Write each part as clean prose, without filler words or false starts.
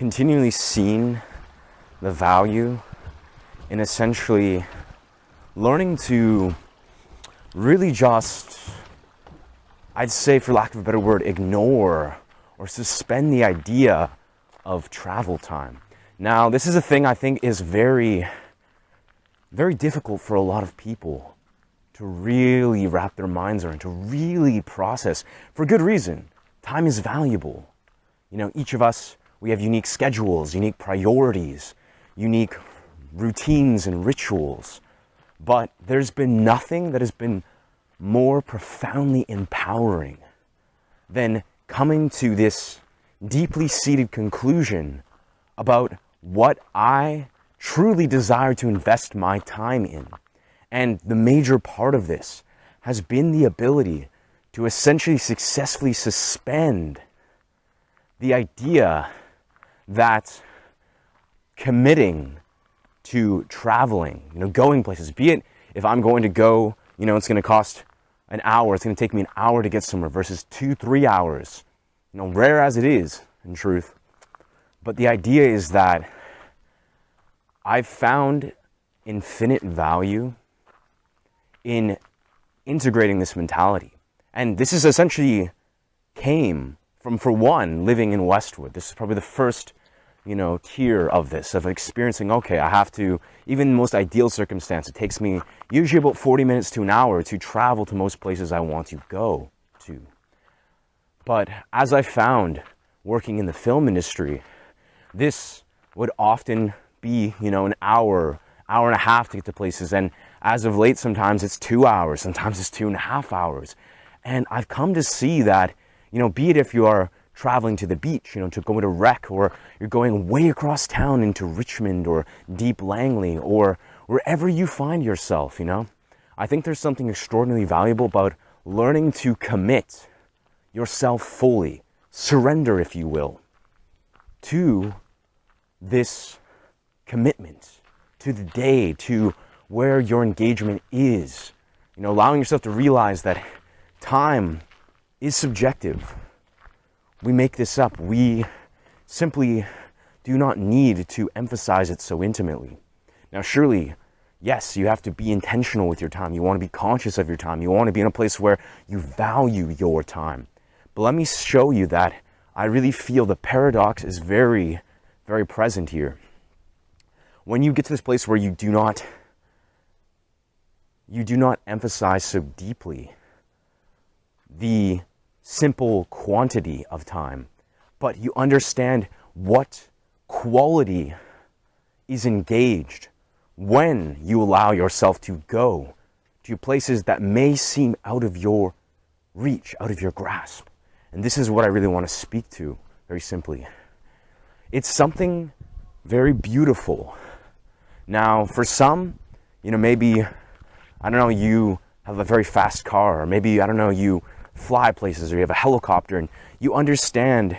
continually seen the value in essentially learning to really just, I'd say, for lack of a better word, ignore or suspend the idea of travel time. Now, this is a thing I think is very, very difficult for a lot of people to really wrap their minds around, to really process, for good reason. Time is valuable. You know, each of us, we have unique schedules, unique priorities, unique routines and rituals. But there's been nothing that has been more profoundly empowering than coming to this deeply seated conclusion about what I truly desire to invest my time in. And the major part of this has been the ability to essentially successfully suspend the idea that committing to traveling, going places, be it if I'm going to go, it's going to cost an hour, it's going to take me an hour to get somewhere versus 2-3 hours, rare as it is in truth. But the idea is that I've found infinite value in integrating this mentality. And this is essentially came from, for one, living in Westwood. This is probably the first, tier of this, of experiencing, okay, I have to, even in the most ideal circumstance, it takes me usually about 40 minutes to an hour to travel to most places I want to go to. But as I found working in the film industry, this would often be, an hour and a half to get to places. And as of late, sometimes it's 2 hours, sometimes it's 2.5 hours. And I've come to see that, be it if you are traveling to the beach, to go to Rec, or you're going way across town into Richmond or Deep Langley, or wherever you find yourself, I think there's something extraordinarily valuable about learning to commit yourself fully, surrender, if you will, to this commitment, to the day, to where your engagement is, allowing yourself to realize that time is subjective. We make this up. We simply do not need to emphasize it so intimately. Now, surely, yes, you have to be intentional with your time. You want to be conscious of your time. You want to be in a place where you value your time. But let me show you that I really feel the paradox is very, very present here. When you get to this place where you do not emphasize so deeply the simple quantity of time, but you understand what quality is engaged when you allow yourself to go to places that may seem out of your reach, out of your grasp. And this is what I really want to speak to, very simply. It's something very beautiful. Now, for some, maybe, you have a very fast car, or maybe, you fly places, or you have a helicopter, and you understand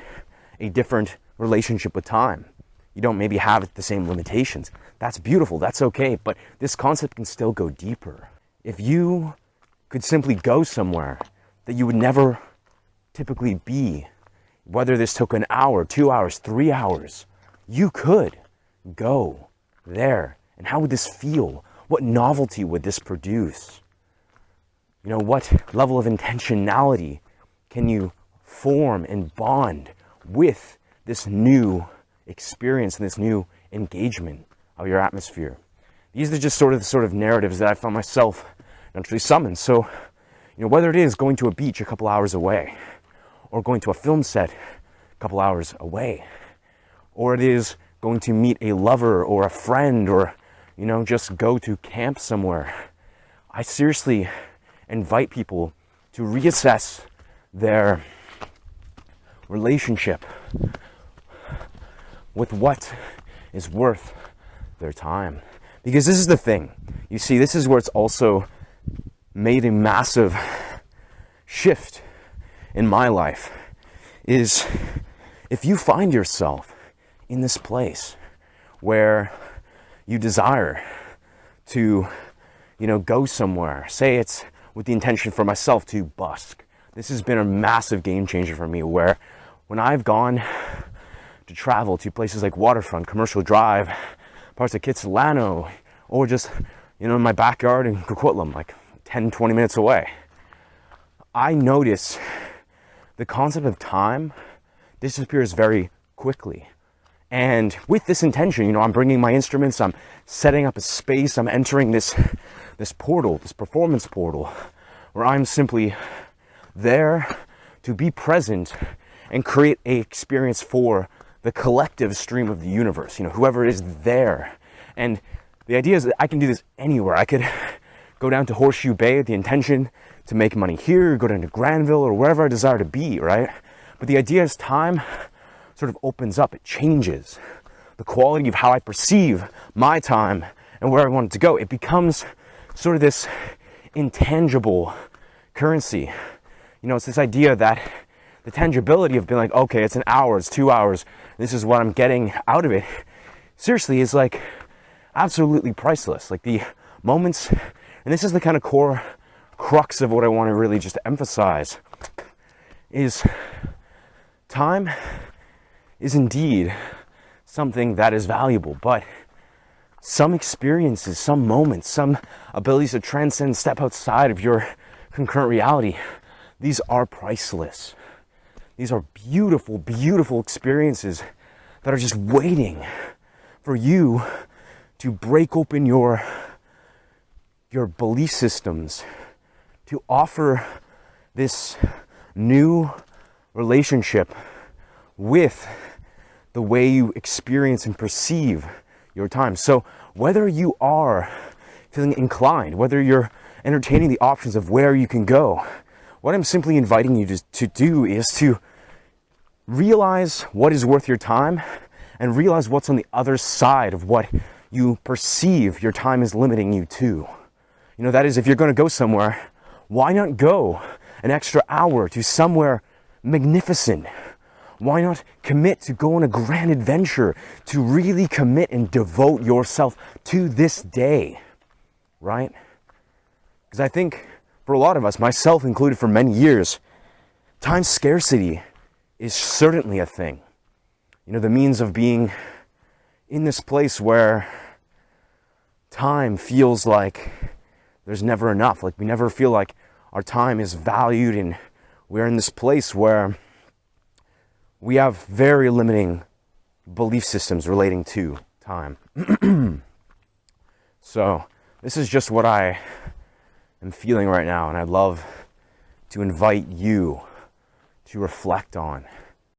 a different relationship with time. You don't maybe have the same limitations. That's beautiful, that's okay, but this concept can still go deeper. If you could simply go somewhere that you would never typically be, whether this took an hour, 2 hours, 3 hours, you could go there. And how would this feel? What novelty would this produce? What level of intentionality can you form and bond with this new experience and this new engagement of your atmosphere? These are just sort of narratives that I found myself naturally summoned. So, whether it is going to a beach a couple hours away, or going to a film set a couple hours away, or it is going to meet a lover or a friend, or, just go to camp somewhere, I seriously invite people to reassess their relationship with what is worth their time. Because this is the thing. You see, this is where it's also made a massive shift in my life, is if you find yourself in this place where you desire to, go somewhere, say it's with the intention for myself to busk. This has been a massive game changer for me, where when I've gone to travel to places like Waterfront, Commercial Drive, parts of Kitsilano, or just, in my backyard in Coquitlam, like 10, 20 minutes away. I notice the concept of time disappears very quickly. And with this intention, I'm bringing my instruments, I'm setting up a space, I'm entering this portal, this performance portal, where I'm simply there to be present and create an experience for the collective stream of the universe, whoever is there. And the idea is that I can do this anywhere. I could go down to Horseshoe Bay with the intention to make money here, go down to Granville, or wherever I desire to be, right? But the idea is time sort of opens up, it changes the quality of how I perceive my time and where I want it to go. It becomes sort of this intangible currency. It's this idea that the tangibility of being like, okay, it's an hour, it's 2 hours, this is what I'm getting out of it, seriously, is like absolutely priceless. Like the moments, and this is the kind of core crux of what I want to really just emphasize, is time is indeed something that is valuable, but some experiences, some moments, some abilities to transcend, step outside of your concurrent reality, these are priceless. These are beautiful, beautiful experiences that are just waiting for you to break open your belief systems, to offer this new relationship with the way you experience and perceive your time. So whether you are feeling inclined, whether you're entertaining the options of where you can go, what I'm simply inviting you to do is to realize what is worth your time and realize what's on the other side of what you perceive your time is limiting you to. That is, if you're going to go somewhere, why not go an extra hour to somewhere magnificent? Why not commit to go on a grand adventure, to really commit and devote yourself to this day, right? Because I think for a lot of us, myself included for many years, time scarcity is certainly a thing. The means of being in this place where time feels like there's never enough, like we never feel like our time is valued, and we're in this place where we have very limiting belief systems relating to time. So this is just what I am feeling right now, and I'd love to invite you to reflect on.